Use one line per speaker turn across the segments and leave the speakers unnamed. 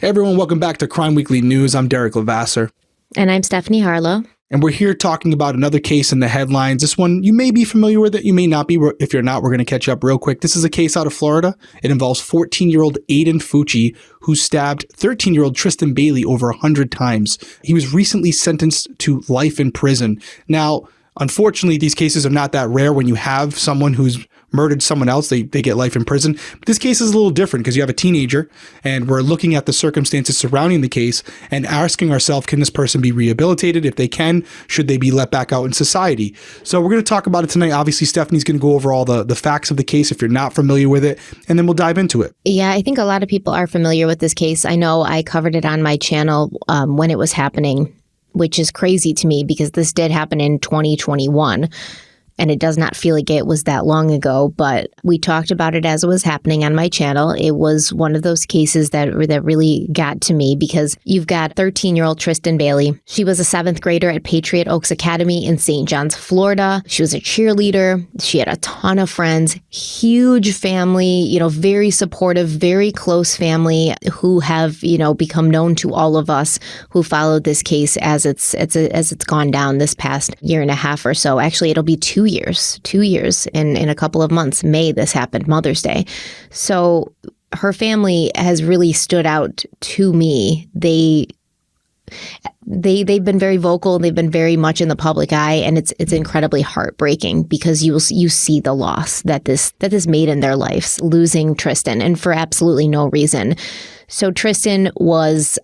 Everyone, welcome back to Crime Weekly News. I'm Derek Levasseur.
And I'm Stephanie Harlow.
And we're here talking about another case in the headlines. This one, you may be familiar with it, you may not be. If you're not, we're going to catch up real quick. This is a case out of Florida. It involves 14-year-old Aiden Fucci, who stabbed 13-year-old Tristyn Bailey over 100 times. He was recently sentenced to life in prison. Now, unfortunately, these cases are not that rare. When you have someone who's murdered someone else, they get life in prison. But this case is a little different because you have a teenager, and we're looking at the circumstances surrounding the case and asking ourselves, can this person be rehabilitated? If they can, should they be let back out in society? So we're going to talk about it tonight. Obviously, Stephanie's going to go over all the facts of the case if you're not familiar with it, and then we'll dive into it.
Yeah, I think a lot of people are familiar with this case. I know I covered it on my channel when it was happening, which is crazy to me because this did happen in 2021. And it does not feel like it was that long ago, but we talked about it as it was happening on my channel. It was one of those cases that really got to me because you've got 13-year-old Tristyn Bailey. She was a 7th grader at Patriot Oaks Academy in St. John's, Florida. She was a cheerleader. She had a ton of friends, huge family, very supportive, very close family who have, become known to all of us who followed this case as it's gone down this past year and a half or so. Actually, it'll be 2 years in a couple of months. May this happened, Mother's Day. So her family has really stood out to me. They've been very vocal. They've been very much in the public eye, and it's incredibly heartbreaking because you see the loss that this made in their lives, losing Tristyn, and for absolutely no reason. So Tristyn was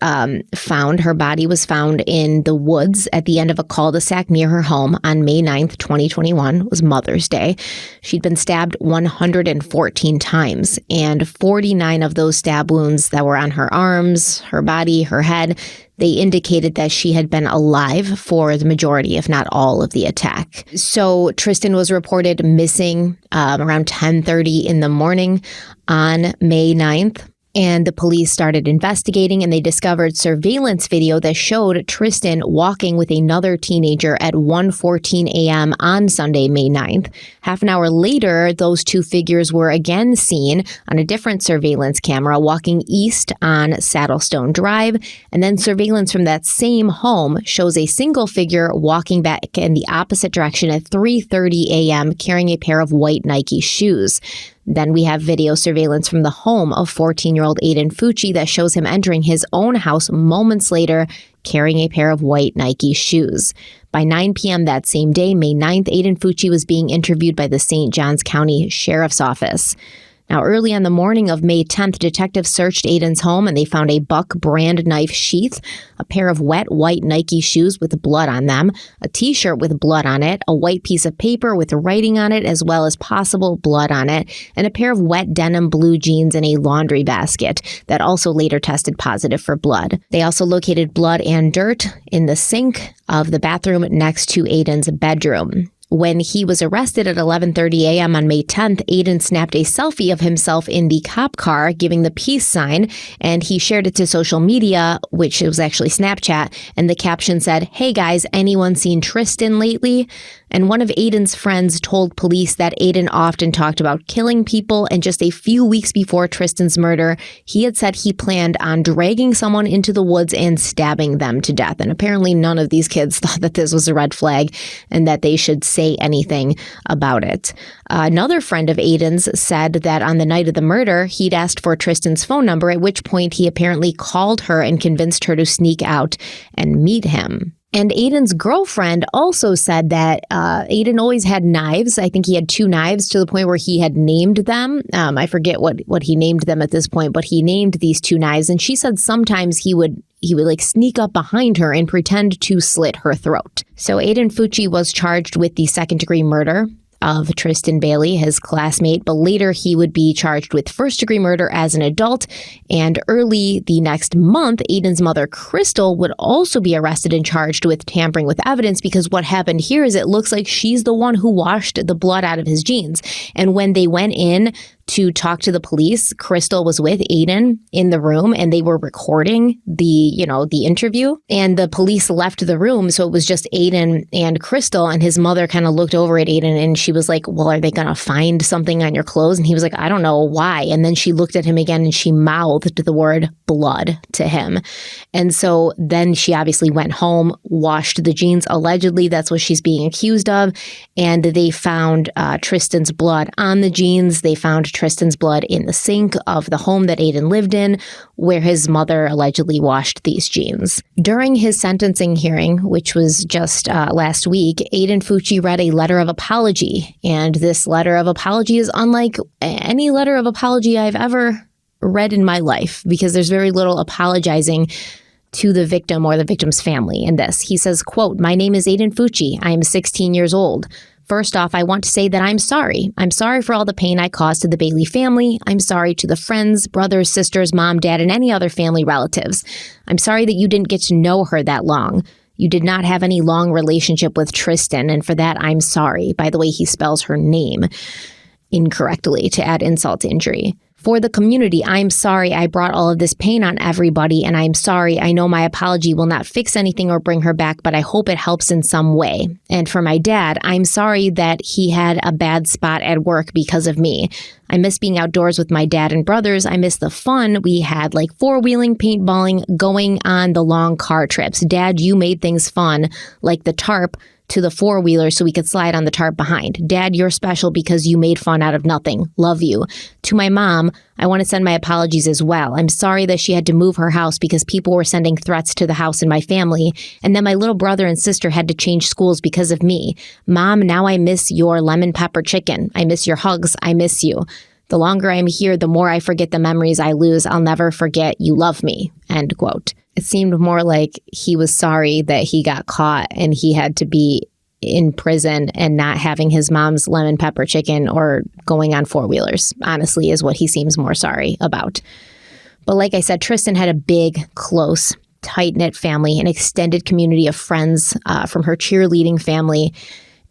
found, her body was found in the woods at the end of a cul-de-sac near her home on May 9th, 2021. It was Mother's Day. She'd been stabbed 114 times, and 49 of those stab wounds that were on her arms, her body, her head, they indicated that she had been alive for the majority, if not all, of the attack. So Tristyn was reported missing around 10:30 in the morning on May 9th. And the police started investigating, and they discovered surveillance video that showed Tristyn walking with another teenager at 1:14 a.m. on Sunday, May 9th. Half an hour later, those two figures were again seen on a different surveillance camera walking east on Saddlestone Drive. And then surveillance from that same home shows a single figure walking back in the opposite direction at 3:30 a.m. carrying a pair of white Nike shoes. Then we have video surveillance from the home of 14-year-old Aiden Fucci that shows him entering his own house moments later carrying a pair of white Nike shoes. By 9 p.m. that same day, May 9th, Aiden Fucci was being interviewed by the St. Johns County Sheriff's Office. Now, early on the morning of May 10th, detectives searched Aiden's home and they found a Buck brand knife sheath, a pair of wet white Nike shoes with blood on them, a t-shirt with blood on it, a white piece of paper with writing on it as well as possible blood on it, and a pair of wet denim blue jeans in a laundry basket that also later tested positive for blood. They also located blood and dirt in the sink of the bathroom next to Aiden's bedroom. When he was arrested at 11:30 a.m. on May 10th, Aiden snapped a selfie of himself in the cop car giving the peace sign, and he shared it to social media, which was actually Snapchat, and the caption said, "Hey guys, anyone seen Tristyn lately?" And one of Aiden's friends told police that Aiden often talked about killing people, and just a few weeks before Tristyn's murder, he had said he planned on dragging someone into the woods and stabbing them to death. And apparently none of these kids thought that this was a red flag and that they should say anything about it. Another friend of Aiden's said that on the night of the murder, he'd asked for Tristyn's phone number, at which point he apparently called her and convinced her to sneak out and meet him. And Aiden's girlfriend also said that Aiden always had knives. I think he had 2 knives to the point where he had named them. I forget what he named them at this point, but he named these 2 knives. And she said sometimes he would like sneak up behind her and pretend to slit her throat. So Aiden Fucci was charged with the 2nd-degree murder of Tristyn Bailey, his classmate, but later he would be charged with 1st-degree murder as an adult. And early the next month, Aiden's mother, Crystal, would also be arrested and charged with tampering with evidence, because what happened here is it looks like she's the one who washed the blood out of his jeans. And when they went in to talk to the police, Crystal was with Aiden in the room and they were recording the interview, and the police left the room. So it was just Aiden and Crystal, and his mother kind of looked over at Aiden and she was like, well, are they going to find something on your clothes? And he was like, I don't know why. And then she looked at him again and she mouthed the word blood to him. And so then she obviously went home, washed the jeans. Allegedly, that's what she's being accused of. And they found Tristyn's blood on the jeans. They found Tristyn's blood in the sink of the home that Aiden lived in, where his mother allegedly washed these jeans. During his sentencing hearing, which was just last week, Aiden Fucci read a letter of apology. And this letter of apology is unlike any letter of apology I've ever read in my life, because there's very little apologizing to the victim or the victim's family in this. He says, quote, "My name is Aiden Fucci. I am 16 years old. First off, I want to say that I'm sorry. I'm sorry for all the pain I caused to the Bailey family. I'm sorry to the friends, brothers, sisters, mom, dad, and any other family relatives. I'm sorry that you didn't get to know her that long. You did not have any long relationship with Tristyn, and for that, I'm sorry." By the way, he spells her name incorrectly to add insult to injury. "For the community, I'm sorry I brought all of this pain on everybody, and I'm sorry. I know my apology will not fix anything or bring her back, but I hope it helps in some way. And for my dad, I'm sorry that he had a bad spot at work because of me. I miss being outdoors with my dad and brothers. I miss the fun we had, like four-wheeling, paintballing, going on the long car trips. Dad, you made things fun, like the tarp to the four-wheeler so we could slide on the tarp behind. Dad, you're special because you made fun out of nothing. Love you. To my mom, I want to send my apologies as well. I'm sorry that she had to move her house because people were sending threats to the house and my family, and then my little brother and sister had to change schools because of me. Mom, now I miss your lemon pepper chicken. I miss your hugs. I miss you. The longer I'm here, the more I forget the memories I lose. I'll never forget you love me." End quote. It seemed more like he was sorry that he got caught and he had to be in prison and not having his mom's lemon pepper chicken or going on four-wheelers, honestly, is what he seems more sorry about. But like I said, Tristyn had a big, close, tight-knit family, an extended community of friends from her cheerleading family.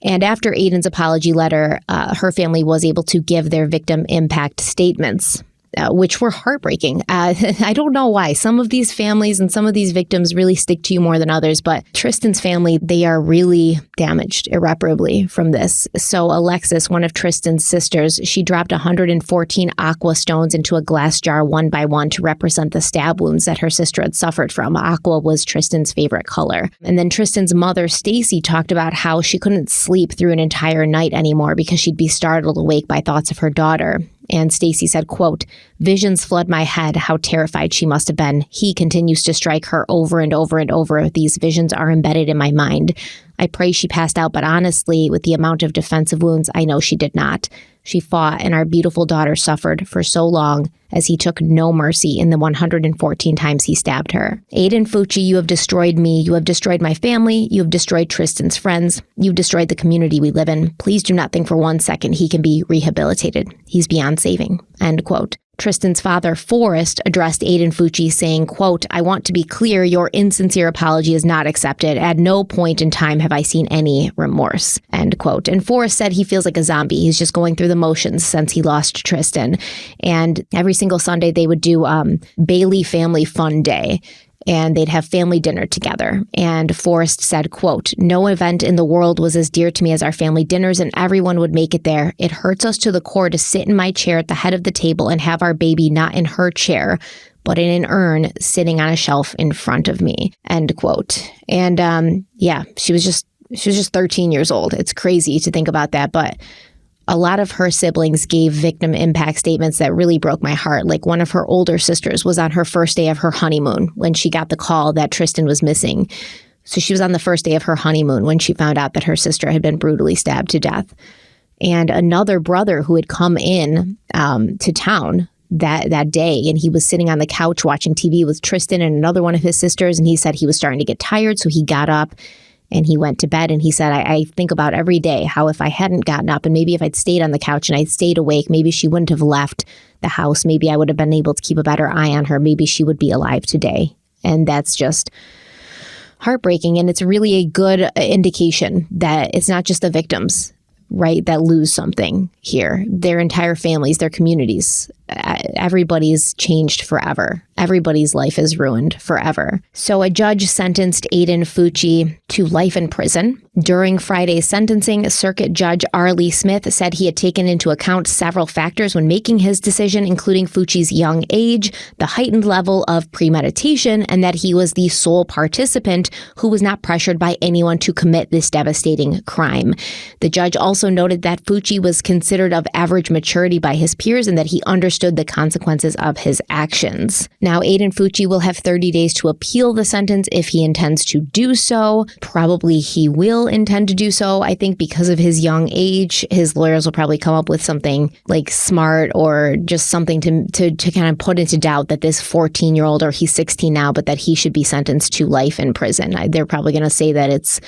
And after Aiden's apology letter, her family was able to give their victim impact statements, which were heartbreaking. I don't know why. Some of these families and some of these victims really stick to you more than others, but Tristyn's family, they are really damaged irreparably from this. So Alexis, one of Tristyn's sisters, she dropped 114 aqua stones into a glass jar one by one to represent the stab wounds that her sister had suffered from. Aqua was Tristyn's favorite color. And then Tristyn's mother, Stacy, talked about how she couldn't sleep through an entire night anymore because she'd be startled awake by thoughts of her daughter. And Stacy said, quote, "Visions flood my head, how terrified she must have been. He continues to strike her over and over and over. These visions are embedded in my mind. I pray she passed out, but honestly, with the amount of defensive wounds, I know she did not. She fought, and our beautiful daughter suffered for so long as he took no mercy in the 114 times he stabbed her. Aiden Fucci, you have destroyed me. You have destroyed my family. You have destroyed Tristyn's friends. You've destroyed the community we live in. Please do not think for 1 second he can be rehabilitated. He's beyond saving." End quote. Tristyn's father, Forrest, addressed Aiden Fucci saying, quote, "I want to be clear, your insincere apology is not accepted. At no point in time have I seen any remorse." End quote. And Forrest said he feels like a zombie. He's just going through the motions since he lost Tristyn. And every single Sunday they would do Bailey Family Fun Day. And they'd have family dinner together. And Forrest said, quote, "No event in the world was as dear to me as our family dinners, and everyone would make it there. It hurts us to the core to sit in my chair at the head of the table and have our baby not in her chair, but in an urn sitting on a shelf in front of me." End quote. And she was just 13 years old. It's crazy to think about that, but a lot of her siblings gave victim impact statements that really broke my heart. Like one of her older sisters was on her first day of her honeymoon when she got the call that Tristyn was missing. So she was on the first day of her honeymoon when she found out that her sister had been brutally stabbed to death. And another brother who had come in to town that day, and he was sitting on the couch watching TV with Tristyn and another one of his sisters, and he said he was starting to get tired, so he got up and he went to bed. And he said, I think about every day how if I hadn't gotten up and maybe if I'd stayed on the couch and I'd stayed awake, maybe she wouldn't have left the house. Maybe I would have been able to keep a better eye on her. Maybe she would be alive today. And that's just heartbreaking. And it's really a good indication that it's not just the victims, right, that lose something here. Their entire families, their communities everybody's changed forever. Everybody's life is ruined forever. So a judge sentenced Aiden Fucci to life in prison. During Friday's sentencing, Circuit Judge Arlie Smith said he had taken into account several factors when making his decision, including Fucci's young age, the heightened level of premeditation, and that he was the sole participant who was not pressured by anyone to commit this devastating crime. The judge also noted that Fucci was considered of average maturity by his peers and that he understood the consequences of his actions. Now, Aiden Fucci will have 30 days to appeal the sentence if he intends to do so. Probably he will intend to do so. I think because of his young age, his lawyers will probably come up with something like smart or just something to kind of put into doubt that this 14-year-old, or he's 16 now, but that he should be sentenced to life in prison. They're probably going to say that it's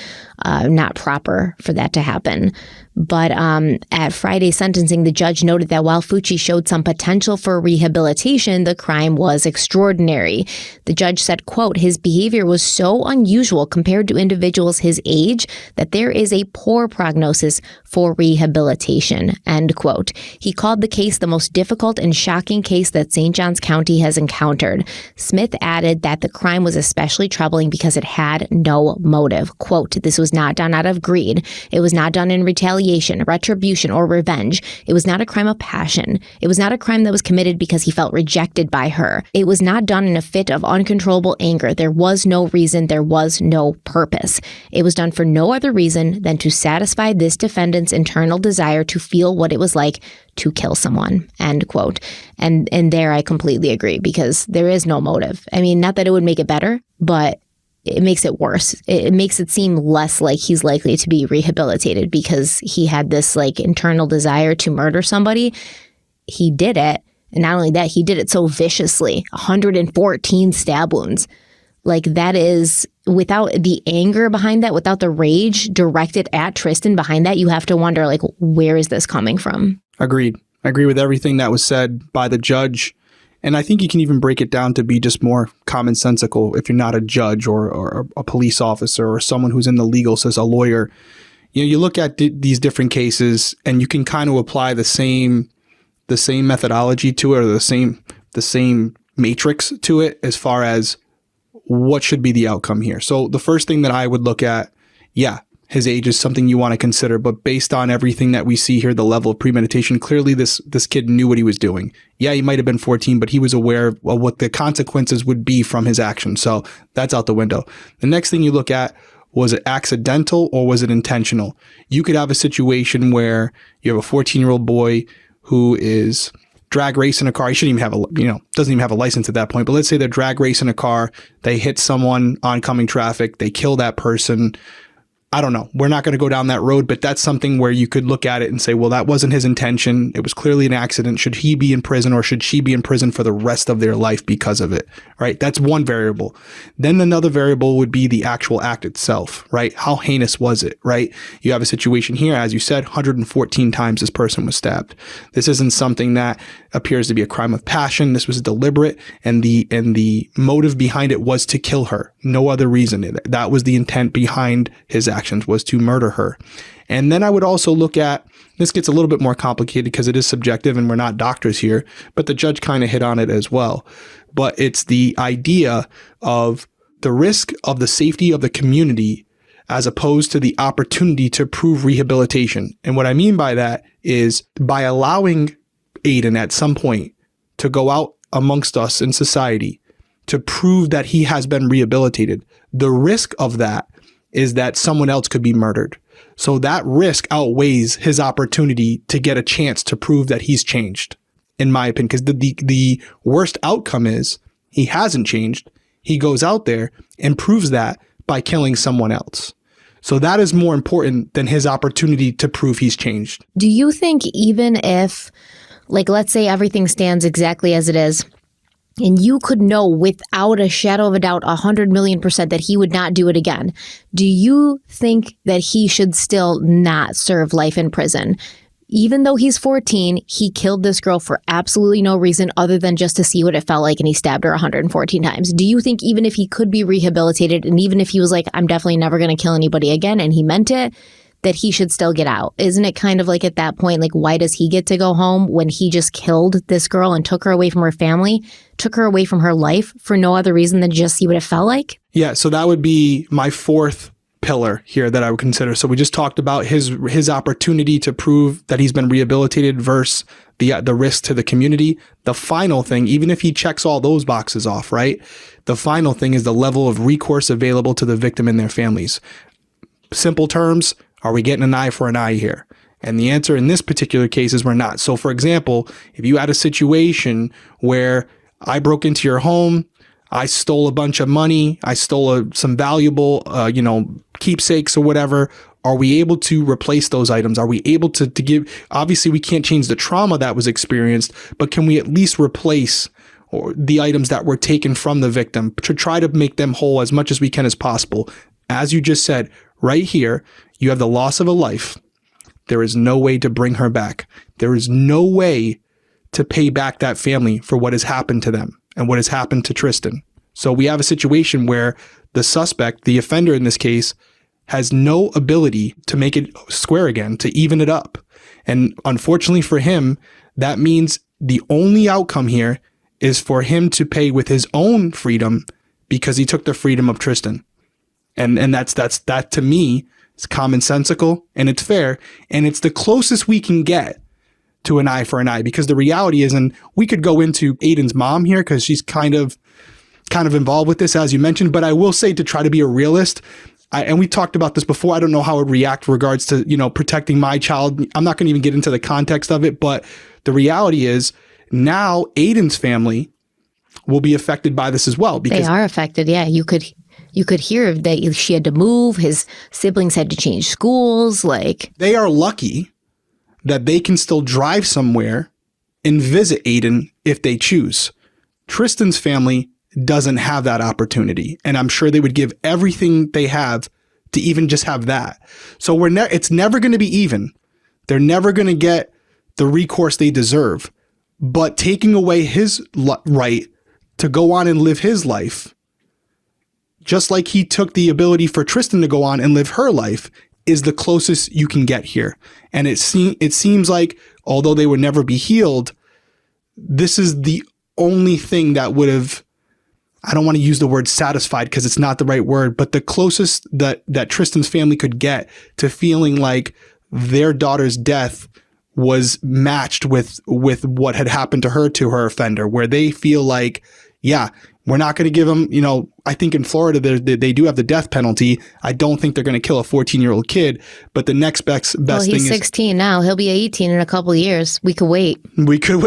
not proper for that to happen. But at Friday's sentencing, the judge noted that while Fucci showed some potential for rehabilitation, the crime was extraordinary. The judge said, quote, his behavior was so unusual compared to individuals his age that there is a poor prognosis for rehabilitation, end quote. He called the case the most difficult and shocking case that St. Johns County has encountered. Smith added that the crime was especially troubling because it had no motive. Quote, this was not done out of greed. It was not done in retaliation, retribution, or revenge. It was not a crime of passion. It was not a crime that was committed because he felt rejected by her. It was not done in a fit of uncontrollable anger. There was no reason. There was no purpose. It was done for no other reason than to satisfy this defendant's internal desire to feel what it was like to kill someone, end quote. And there I completely agree, because there is no motive. I mean, not that it would make it better, but it makes it worse. It makes it seem less like he's likely to be rehabilitated because he had this like internal desire to murder somebody. He did it. And not only that, he did it so viciously, 114 stab wounds. Like, that is, without the anger behind that, without the rage directed at Tristyn behind that, you have to wonder, like, where is this coming from?
Agreed. I agree with everything that was said by the judge. And I think you can even break it down to be just more commonsensical if you're not a judge or a police officer or someone who's in the legal system, a lawyer. You know, you look at these different cases and you can kind of apply the same methodology to it, or the same matrix to it as far as what should be the outcome here. So the first thing that I would look at, yeah, his age is something you want to consider, but based on everything that we see here, the level of premeditation, clearly this kid knew what he was doing. Yeah, he might have been 14, but he was aware of what the consequences would be from his actions. So that's out the window. The next thing you look at, was it accidental or was it intentional? You could have a situation where you have a 14-year-old boy who is drag racing a car. He shouldn't even have doesn't even have a license at that point. But let's say they're drag racing a car. They hit someone oncoming traffic. They kill that person. I don't know. We're not going to go down that road, but that's something where you could look at it and say, well, that wasn't his intention. It was clearly an accident. Should he be in prison, or should she be in prison for the rest of their life because of it? Right? That's one variable. Then another variable would be the actual act itself, right? How heinous was it, right? You have a situation here, as you said, 114 times this person was stabbed. This isn't something that appears to be a crime of passion. This was deliberate, and the motive behind it was to kill her. No other reason. That was the intent behind his actions, was to murder her. And then I would also look at, this gets a little bit more complicated because it is subjective and we're not doctors here, but the judge kind of hit on it as well. But it's the idea of the risk of the safety of the community as opposed to the opportunity to prove rehabilitation. And what I mean by that is, by allowing Aiden at some point to go out amongst us in society to prove that he has been rehabilitated, the risk of that is that someone else could be murdered. So that risk outweighs his opportunity to get a chance to prove that he's changed, in my opinion, because the worst outcome is he hasn't changed. He goes out there and proves that by killing someone else. So that is more important than his opportunity to prove he's changed.
Do you think even if, like, let's say everything stands exactly as it is, and you could know without a shadow of a doubt, 100 million% that he would not do it again, do you think that he should still not serve life in prison? Even though he's 14, he killed this girl for absolutely no reason other than just to see what it felt like, and he stabbed her 114 times. Do you think even if he could be rehabilitated, and even if he was like, I'm definitely never going to kill anybody again, and he meant it, that he should still get out. Isn't it kind of like at that point, like, why does he get to go home when he just killed this girl and took her away from her family, took her away from her life for no other reason than just see what it felt like?
Yeah, so that would be my fourth pillar here that I would consider. So we just talked about his opportunity to prove that he's been rehabilitated versus the risk to the community. The final thing, even if he checks all those boxes off, right? The final thing is the level of recourse available to the victim and their families. Simple terms, are we getting an eye for an eye here? And the answer in this particular case is we're not. So for example, if you had a situation where I broke into your home, I stole a bunch of money, I stole some valuable, keepsakes or whatever, are we able to replace those items? Are we able to give, obviously we can't change the trauma that was experienced, but can we at least replace the items that were taken from the victim to try to make them whole as much as we can as possible? As you just said, right here, you have the loss of a life. There is no way to bring her back. There is no way to pay back that family for what has happened to them and what has happened to Tristyn. So we have a situation where the suspect, the offender in this case, has no ability to make it square again, to even it up. And unfortunately for him, that means the only outcome here is for him to pay with his own freedom because he took the freedom of Tristyn. And that to me is commonsensical and it's fair. And it's the closest we can get to an eye for an eye, because the reality is, and we could go into Aiden's mom here because she's kind of involved with this, as you mentioned, but I will say, to try to be a realist, and we talked about this before, I don't know how it would react regards to, protecting my child. I'm not going to even get into the context of it, but the reality is now Aiden's family will be affected by this as well. Because
they are affected. Yeah. You could hear that she had to move. His siblings had to change schools. Like,
they are lucky that they can still drive somewhere and visit Aiden if they choose. Tristyn's family doesn't have that opportunity, and I'm sure they would give everything they have to even just have that. So it's never going to be even. They're never going to get the recourse they deserve. But taking away his right to go on and live his life, just like he took the ability for Tristyn to go on and live her life, is the closest you can get here. And it seems like, although they would never be healed, this is the only thing that would have, I don't want to use the word satisfied because it's not the right word, but the closest that Tristyn's family could get to feeling like their daughter's death was matched with what had happened to her offender, where they feel like, yeah, we're not going to give them, I think in Florida, they do have the death penalty. I don't think they're going to kill a 14-year-old kid, but the next best thing is...
he's 16 now. He'll be 18 in a couple of years. We could wait.
We could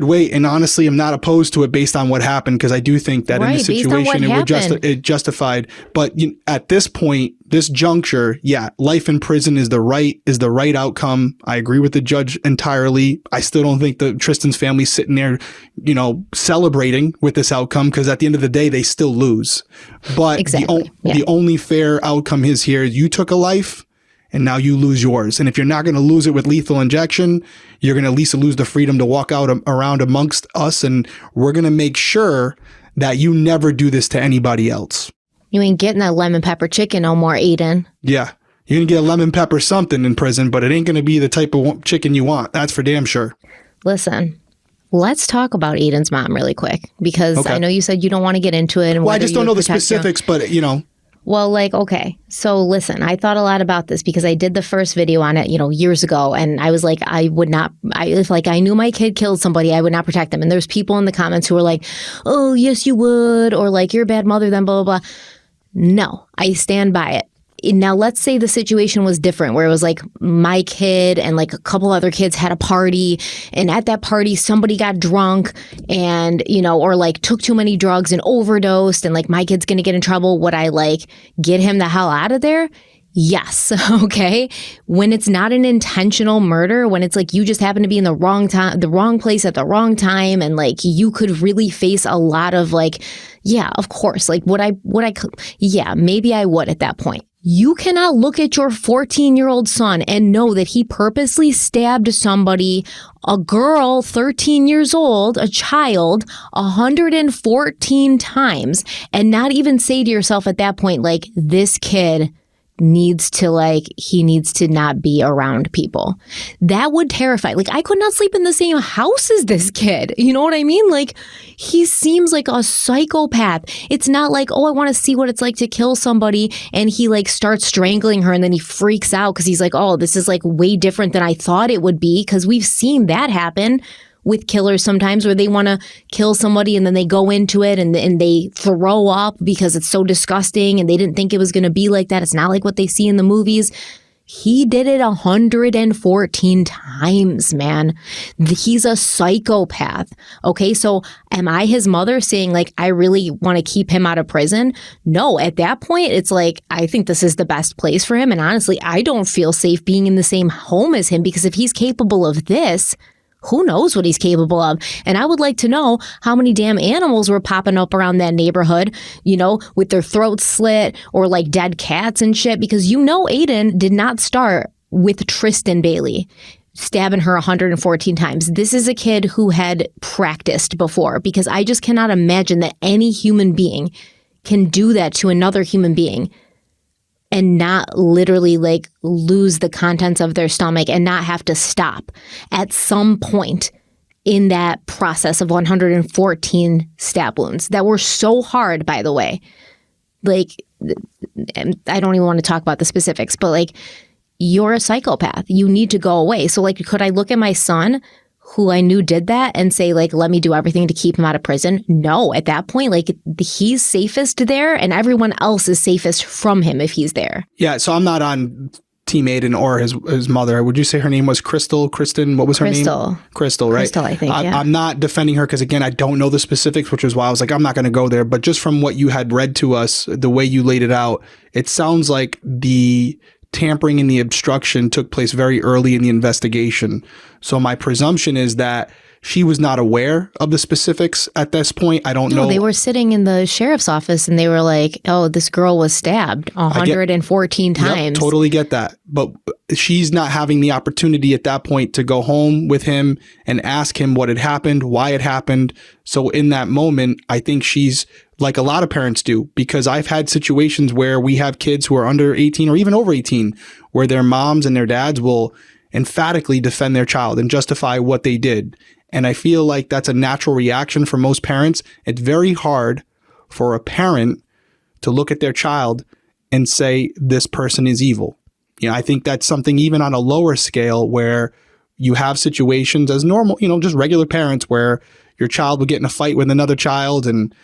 wait. And honestly, I'm not opposed to it based on what happened, because I do think that in this situation, it justified. But at this point, this juncture, yeah, life in prison is the right outcome. I agree with the judge entirely. I still don't think that Tristyn's family's sitting there, celebrating with this outcome, because at the end of the day, they still lose. But exactly. The only fair outcome is here. You took a life and now you lose yours. And if you're not going to lose it with lethal injection, you're going to at least lose the freedom to walk out around amongst us. And we're going to make sure that you never do this to anybody else.
You ain't getting that lemon pepper chicken no more, Aiden.
Yeah. You're going to get a lemon pepper something in prison, but it ain't going to be the type of chicken you want. That's for damn sure.
Listen, let's talk about Aiden's mom really quick, because I know you said you don't want to get into it. And
well, I just don't know the specifics, but
Well, okay. So listen, I thought a lot about this because I did the first video on it, years ago. And I was like, if I knew my kid killed somebody, I would not protect them. And there's people in the comments who were like, oh, yes, you would. Or like, you're a bad mother, then blah, blah, blah. No, I stand by it. Now, let's say the situation was different, where it was like my kid and like a couple other kids had a party, and at that party, somebody got drunk and, or like took too many drugs and overdosed, and like my kid's going to get in trouble. Would I like get him the hell out of there? Yes. Okay. When it's not an intentional murder, when it's like you just happen to be in the wrong time, the wrong place at the wrong time, and like you could really face a lot of like, yeah, of course. Like yeah, maybe I would at that point. You cannot look at your 14-year-old son and know that he purposely stabbed somebody, a girl, 13 years old, a child, 114 times, and not even say to yourself at that point, like, this kid needs to not be around people. That would terrify. Like, I could not sleep in the same house as this kid. You know what I mean? Like, he seems like a psychopath. It's not like, oh, I want to see what it's like to kill somebody, and he like starts strangling her and then he freaks out because he's like, oh, this is like way different than I thought it would be, because we've seen that happen with killers sometimes, where they want to kill somebody and then they go into it and they throw up because it's so disgusting and they didn't think it was going to be like that. It's not like what they see in the movies. He did it 114 times, man. He's a psychopath. Okay, so am I his mother saying, like, I really want to keep him out of prison? No, at that point, it's like, I think this is the best place for him. And honestly, I don't feel safe being in the same home as him, because if he's capable of this, who knows what he's capable of? And I would like to know how many damn animals were popping up around that neighborhood, you know, with their throats slit or like dead cats and shit, because you know Aiden did not start with Tristyn Bailey stabbing her 114 times. This is a kid who had practiced before, because I just cannot imagine that any human being can do that to another human being and not literally like lose the contents of their stomach and not have to stop at some point in that process of 114 stab wounds that were so hard, by the way. Like, I don't even want to talk about the specifics, but like, you're a psychopath. You need to go away. So like, could I look at my son, who I knew did that, and say, like, let me do everything to keep him out of prison? No, at that point, like, he's safest there and everyone else is safest from him if he's there.
Yeah, so I'm not on Team Aiden or his mother. Would you say her name was Kristen? What was her name? Crystal, right?
Crystal, I think, yeah.
I'm not defending her because, again, I don't know the specifics, which is why I was like, I'm not going to go there. But just from what you had read to us, the way you laid it out, it sounds like the tampering and the obstruction took place very early in the investigation. So my presumption is that she was not aware of the specifics at this point. I don't know.
They were sitting in the sheriff's office and they were like, oh, this girl was stabbed 114 times.
Yep, totally get that. But she's not having the opportunity at that point to go home with him and ask him what had happened, why it happened. So in that moment, I think she's like a lot of parents do, because I've had situations where we have kids who are under 18 or even over 18, where their moms and their dads will emphatically defend their child and justify what they did. And I feel like that's a natural reaction for most parents. It's very hard for a parent to look at their child and say, this person is evil. You know, I think that's something even on a lower scale where you have situations as normal, you know, just regular parents, where your child will get in a fight with another child and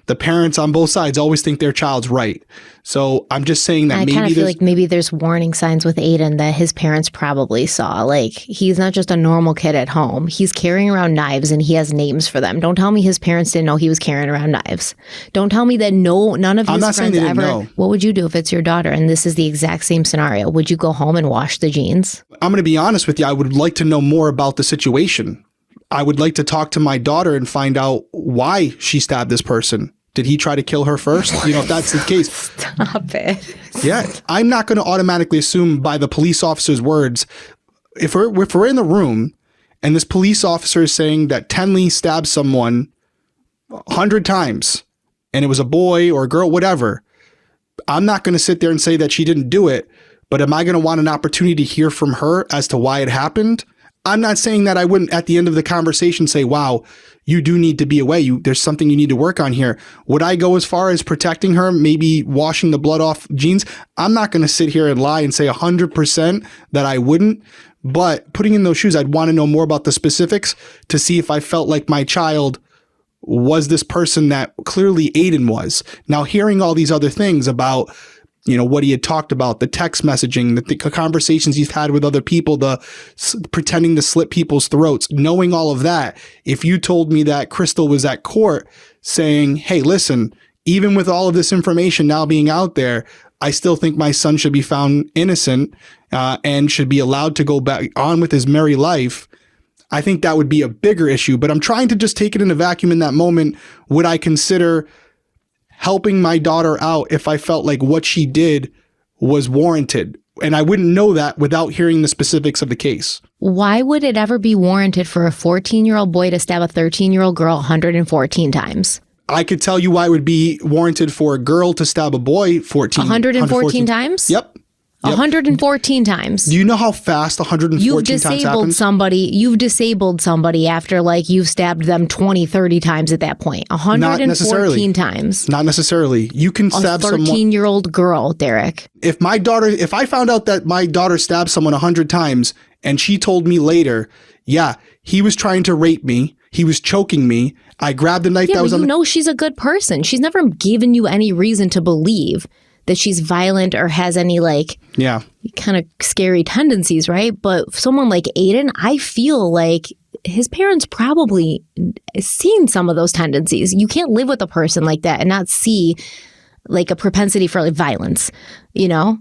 the parents on both sides always think their child's right. So I'm just saying that
I kind of feel like maybe there's warning signs with Aiden that his parents probably saw. Like, he's not just a normal kid at home. He's carrying around knives and he has names for them. Don't tell me his parents didn't know he was carrying around knives. Don't tell me that none of his friends ever know. What would you do if it's your daughter and this is the exact same scenario? Would you go home and wash the jeans?
I'm going to be honest with you. I would like to know more about the situation. I would like to talk to my daughter and find out why she stabbed this person. Did he try to kill her first? You know, if that's the case.
Stop it.
Yeah. I'm not going to automatically assume by the police officer's words, if we're in the room and this police officer is saying that Tenley stabbed someone 100 times and it was a boy or a girl, whatever, I'm not going to sit there and say that she didn't do it. But am I going to want an opportunity to hear from her as to why it happened? I'm not saying that I wouldn't at the end of the conversation say, wow, you do need to be away. There's something you need to work on here. Would I go as far as protecting her, maybe washing the blood off jeans? I'm not going to sit here and lie and say 100% that I wouldn't. But putting in those shoes, I'd want to know more about the specifics to see if I felt like my child was this person that clearly Aiden was. Now, hearing all these other things about, you know, what he had talked about, the text messaging, the conversations he's had with other people, the pretending to slit people's throats, knowing all of that. If you told me that Crystal was at court saying, hey, listen, even with all of this information now being out there, I still think my son should be found innocent and should be allowed to go back on with his merry life, I think that would be a bigger issue. But I'm trying to just take it in a vacuum in that moment. Would I consider helping my daughter out if I felt like what she did was warranted? And I wouldn't know that without hearing the specifics of the case.
Why would it ever be warranted for a 14-year-old boy to stab a 13-year-old girl 114 times?
I could tell you why it would be warranted for a girl to stab a boy 114
times?
Yep.
114 times.
Do you know how fast 114 times happens?
You've disabled somebody after like you've stabbed them 20, 30 times at that point. 114 times.
Not necessarily. You can stab someone.
A 13-year-old girl, Derek.
If I found out that my daughter stabbed someone 100 times and she told me later, yeah, he was trying to rape me, he was choking me, I grabbed the knife that was on the...
you know she's a good person. She's never given you any reason to believe that she's violent or has any kind of scary tendencies, right? But someone like Aiden, I feel like his parents probably seen some of those tendencies. You can't live with a person like that and not see like a propensity for like violence, you know?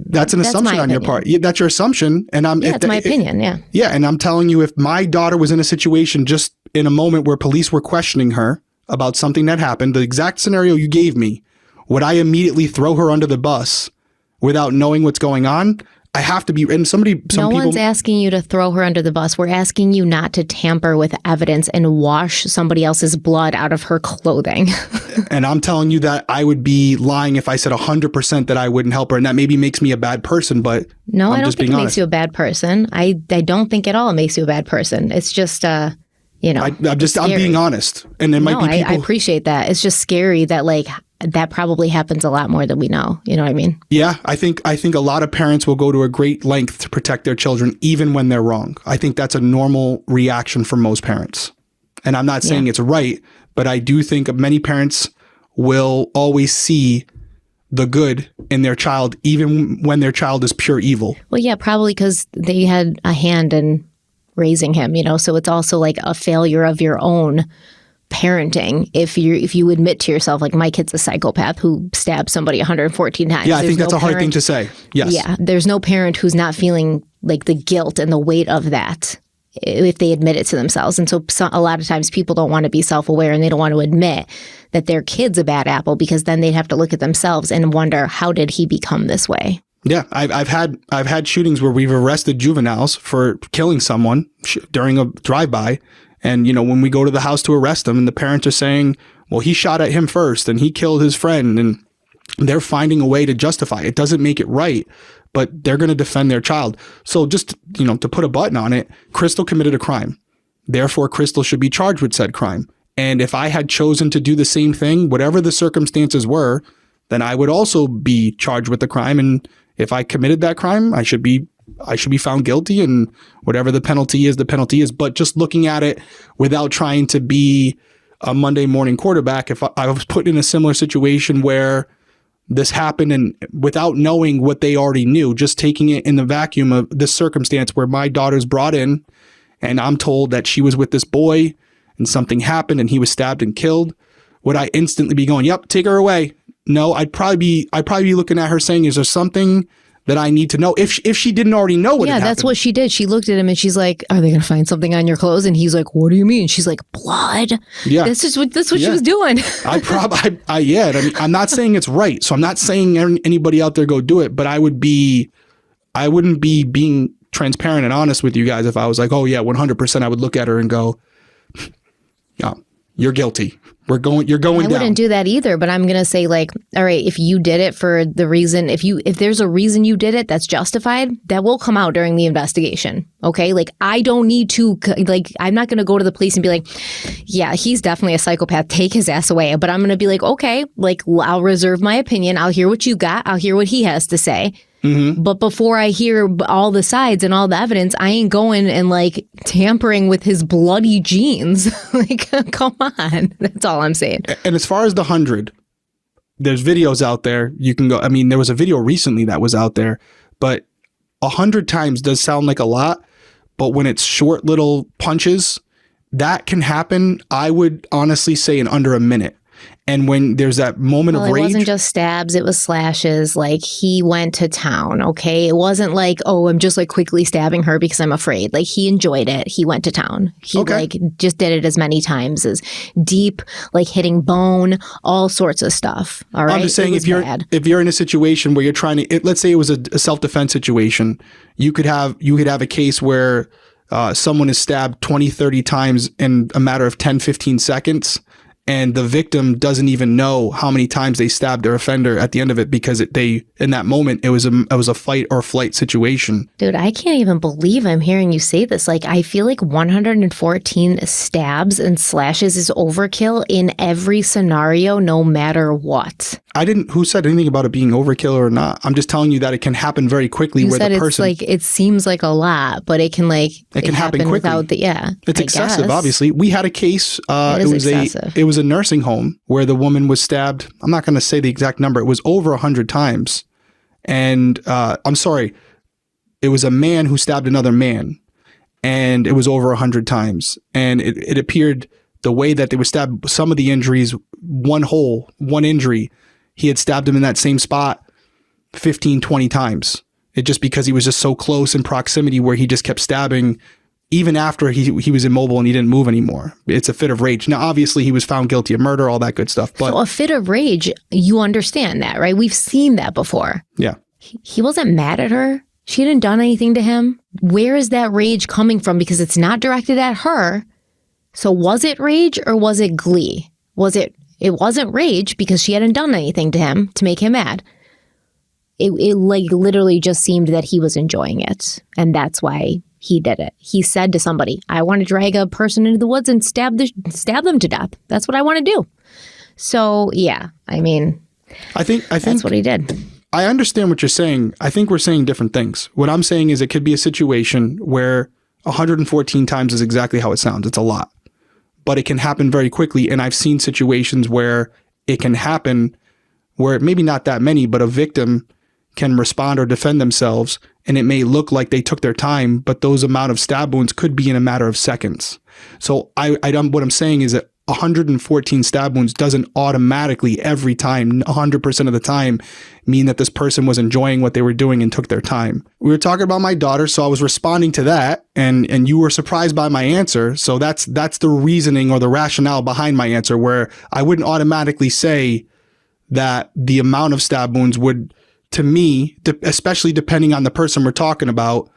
That's an assumption on your part. Yeah, that's your assumption. And
it's my opinion, yeah.
Yeah, and I'm telling you, if my daughter was in a situation just in a moment where police were questioning her about something that happened, the exact scenario you gave me, would I immediately throw her under the bus without knowing what's going on? I have to be, and some people...
No one's asking you to throw her under the bus. We're asking you not to tamper with evidence and wash somebody else's blood out of her clothing.
And I'm telling you that I would be lying if I said 100% that I wouldn't help her. And that maybe makes me a bad person, but
no,
I
don't think it makes you a bad person. I don't think at all it makes you a bad person. It's just, I'm
being honest. And there might be people...
I appreciate that. It's just scary that that probably happens a lot more than we know. You know what I mean?
Yeah, I think a lot of parents will go to a great length to protect their children, even when they're wrong. I think that's a normal reaction for most parents. And I'm not saying it's right, but I do think many parents will always see the good in their child, even when their child is pure evil.
Well, yeah, probably because they had a hand in raising him, so it's also like a failure of your own parenting if you admit to yourself like my kid's a psychopath who stabbed somebody 114 times.
Yeah, I think that's a hard thing to say. Yes.
Yeah, there's no parent who's not feeling like the guilt and the weight of that if they admit it to themselves. And so a lot of times people don't want to be self-aware and they don't want to admit that their kid's a bad apple because then they'd have to look at themselves and wonder, how did he become this way?
Yeah, I've had shootings where we've arrested juveniles for killing someone during a drive-by. And, when we go to the house to arrest them and the parents are saying, well, he shot at him first and he killed his friend, and they're finding a way to justify it. It doesn't make it right, but they're going to defend their child. So just, to put a button on it, Crystal committed a crime. Therefore, Crystal should be charged with said crime. And if I had chosen to do the same thing, whatever the circumstances were, then I would also be charged with the crime. And if I committed that crime, I should be found guilty, and whatever the penalty is, the penalty is. But just looking at it without trying to be a Monday morning quarterback, if I was put in a similar situation where this happened and without knowing what they already knew, just taking it in the vacuum of this circumstance where my daughter's brought in and I'm told that she was with this boy and something happened and he was stabbed and killed, would I instantly be going, yep, take her away? No, I'd probably be looking at her saying, is there something that I need to know if she didn't already know what had happened?
Yeah, that's what she did. She looked at him and she's like, are they going to find something on your clothes? And he's like, what do you mean? She's like, blood. Yeah. That's what she was doing.
I'm not saying it's right. So I'm not saying anybody out there go do it, but I wouldn't be being transparent and honest with you guys if I was like, oh yeah, 100%. I would look at her and go, yeah, you're guilty. You're going down. I
wouldn't do that either, but I'm going to say like, all right, if you did it for the reason, if there's a reason you did it that's justified, that will come out during the investigation. Okay. Like I don't need to, I'm not going to go to the police and be like, yeah, he's definitely a psychopath. Take his ass away. But I'm going to be like, okay, like I'll reserve my opinion. I'll hear what you got. I'll hear what he has to say. Mm-hmm. But before I hear all the sides and all the evidence, I ain't going and like tampering with his bloody jeans. Like, come on. That's all I'm saying.
And as far as the 100, there's videos out there. You can go. I mean, there was a video recently that was out there, but 100 times does sound like a lot. But when it's short little punches, that can happen, I would honestly say, in under a minute. And when there's that moment of rage.
It wasn't just stabs, it was slashes. Like he went to town, okay? It wasn't like, oh, I'm just like quickly stabbing her because I'm afraid. Like he enjoyed it. He went to town. He like just did it as many times as deep, like hitting bone, all sorts of stuff. All right.
I'm just saying if you're in a situation where you're trying to, let's say it was a self-defense situation, you could have a case where someone is stabbed 20, 30 times in a matter of 10, 15 seconds. And the victim doesn't even know how many times they stabbed their offender at the end of it, because in that moment, it was a fight or flight situation.
Dude, I can't even believe I'm hearing you say this. Like, I feel like 114 stabs and slashes is overkill in every scenario, no matter what.
Who said anything about it being overkill or not? I'm just telling you that it can happen very quickly.
You said it's like, it seems like a lot, but it can
happen quickly.
Without
it's excessive, obviously. We had a case, it was a nursing home where the woman was stabbed. I'm not going to say the exact number. It was over 100 times. And I'm sorry, it was a man who stabbed another man, and it was over 100 times. And it appeared the way that they were stabbed, some of the injuries, one injury, he had stabbed him in that same spot 15, 20 times. It just because he was just so close in proximity where he just kept stabbing even after he was immobile and he didn't move anymore. It's a fit of rage. Now, obviously, he was found guilty of murder, all that good stuff. But
so a fit of rage, you understand that, right? We've seen that before.
Yeah.
He wasn't mad at her. She hadn't done anything to him. Where is that rage coming from? Because it's not directed at her. So was it rage or was it glee? It wasn't rage because she hadn't done anything to him to make him mad. It like literally just seemed that he was enjoying it. And that's why he did it. He said to somebody, I want to drag a person into the woods and stab them to death. That's what I want to do. So, yeah, I mean, I think that's what he did.
I understand what you're saying. I think we're saying different things. What I'm saying is it could be a situation where 114 times is exactly how it sounds. It's a lot. But it can happen very quickly. And I've seen situations where it can happen where maybe not that many, but a victim can respond or defend themselves. And it may look like they took their time, but those amount of stab wounds could be in a matter of seconds. So what I'm saying is that 114 stab wounds doesn't automatically every time, 100% of the time, mean that this person was enjoying what they were doing and took their time. We were talking about my daughter, so I was responding to that, and you were surprised by my answer. So that's the reasoning or the rationale behind my answer, where I wouldn't automatically say that the amount of stab wounds would, to me, especially depending on the person we're talking about,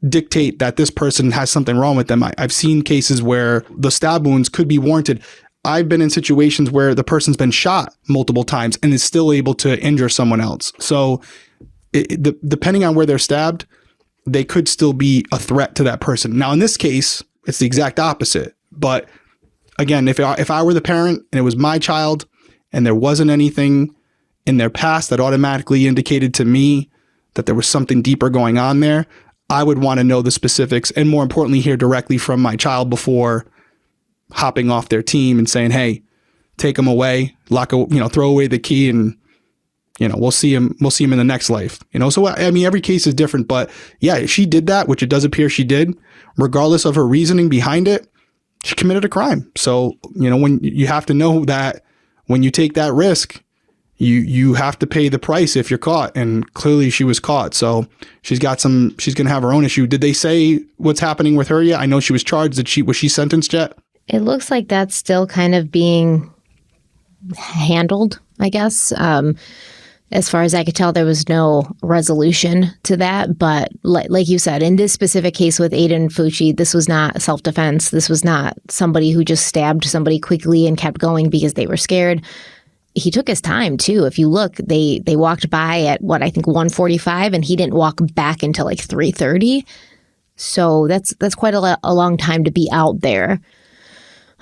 dictate that this person has something wrong with them. I've seen cases where the stab wounds could be warranted. I've been in situations where the person's been shot multiple times and is still able to injure someone else. So depending on where they're stabbed, they could still be a threat to that person. Now, in this case, it's the exact opposite. But again, if I were the parent and it was my child and there wasn't anything in their past that automatically indicated to me that there was something deeper going on there, I would want to know the specifics and, more importantly, hear directly from my child before hopping off their team and saying, hey, take him away, throw away the key, and we'll see him in the next life. So I mean, every case is different, but yeah, if she did that, which it does appear she did, regardless of her reasoning behind it, she committed a crime. So, when you have to know that when you take that risk, you have to pay the price if you're caught, and clearly she was caught. So she's going to have her own issue. Did they say what's happening with her yet? I know she was charged. Was she sentenced yet?
It looks like that's still kind of being handled, I guess. As far as I could tell, there was no resolution to that. But like you said, in this specific case with Aiden Fucci, this was not self-defense. This was not somebody who just stabbed somebody quickly and kept going because they were scared. He took his time, too. If you look, they walked by at, 1:45, and he didn't walk back until 3:30. So that's quite a long time to be out there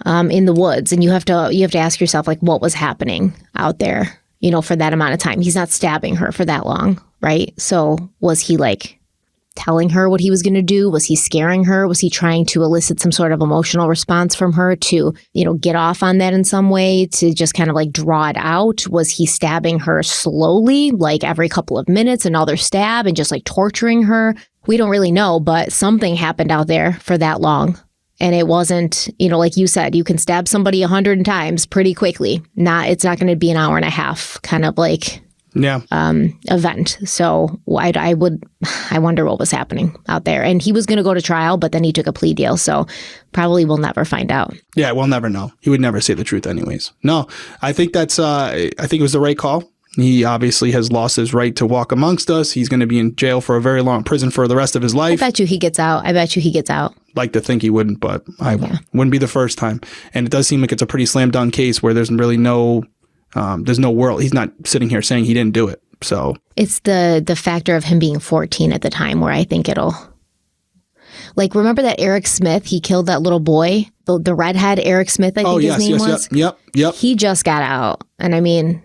in the woods. And you have to ask yourself, what was happening out there, for that amount of time. He's not stabbing her for that long, right? So was he telling her what he was going to do? Was he scaring her? Was he trying to elicit some sort of emotional response from her to, get off on that in some way, to just kind of draw it out? Was he stabbing her slowly, every couple of minutes, another stab, and just torturing her? We don't really know, but something happened out there for that long. And it wasn't, like you said, you can stab somebody 100 times pretty quickly. It's not going to be an hour and a half kind of event. So I wonder what was happening out there. And he was going to go to trial, but then he took a plea deal. So probably we'll never find out. Yeah,
we'll never know. He would never say the truth anyways. No, I think I think it was the right call. He obviously has lost his right to walk amongst us. He's going to be in jail for a very long prison for the rest of his life.
I bet you he gets out.
Like to think he wouldn't, but wouldn't be the first time. And it does seem like it's a pretty slam dunk case where there's really there's no world. He's not sitting here saying he didn't do it. So
it's the factor of him being 14 at the time where I think it'll, like, remember that Eric Smith, he killed that little boy, the redhead Eric Smith, I think his name was.
Yep.
He just got out. And I mean,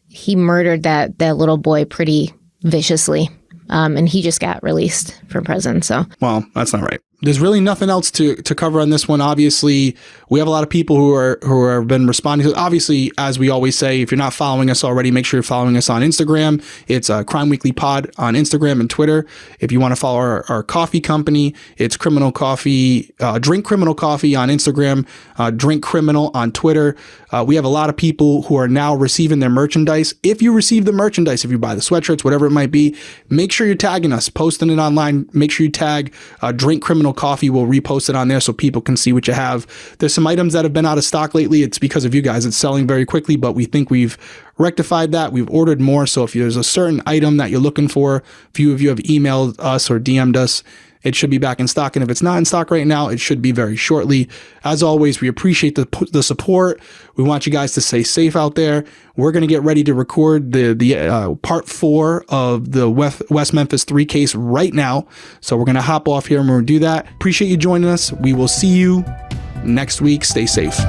he murdered that little boy pretty viciously. And he just got released from prison. So,
well, that's not right. There's really nothing else to cover on this one. Obviously, we have a lot of people who have been responding to. Obviously, as we always say, if you're not following us already, make sure you're following us on Instagram. It's Crime Weekly Pod on Instagram and Twitter. If you want to follow our coffee company, it's Criminal Coffee, Drink Criminal Coffee on Instagram, Drink Criminal on Twitter. We have a lot of people who are now receiving their merchandise. If you receive the merchandise, if you buy the sweatshirts, whatever it might be, make sure you're tagging us, posting it online. Make sure you tag Drink Criminal Coffee. We'll repost it on there so people can see what you have. There's some items that have been out of stock lately. It's because of you guys. It's selling very quickly, but we think we've rectified that. We've ordered more. So if there's a certain item that you're looking for, a few of you have emailed us or DM'd us, it should be back in stock. And if it's not in stock right now, it should be very shortly. As always, we appreciate the support. We want you guys to stay safe out there. We're going to get ready to record the part 4 of the West Memphis 3 case right now. So we're going to hop off here and we're going to do that. Appreciate you joining us. We will see you next week. Stay safe.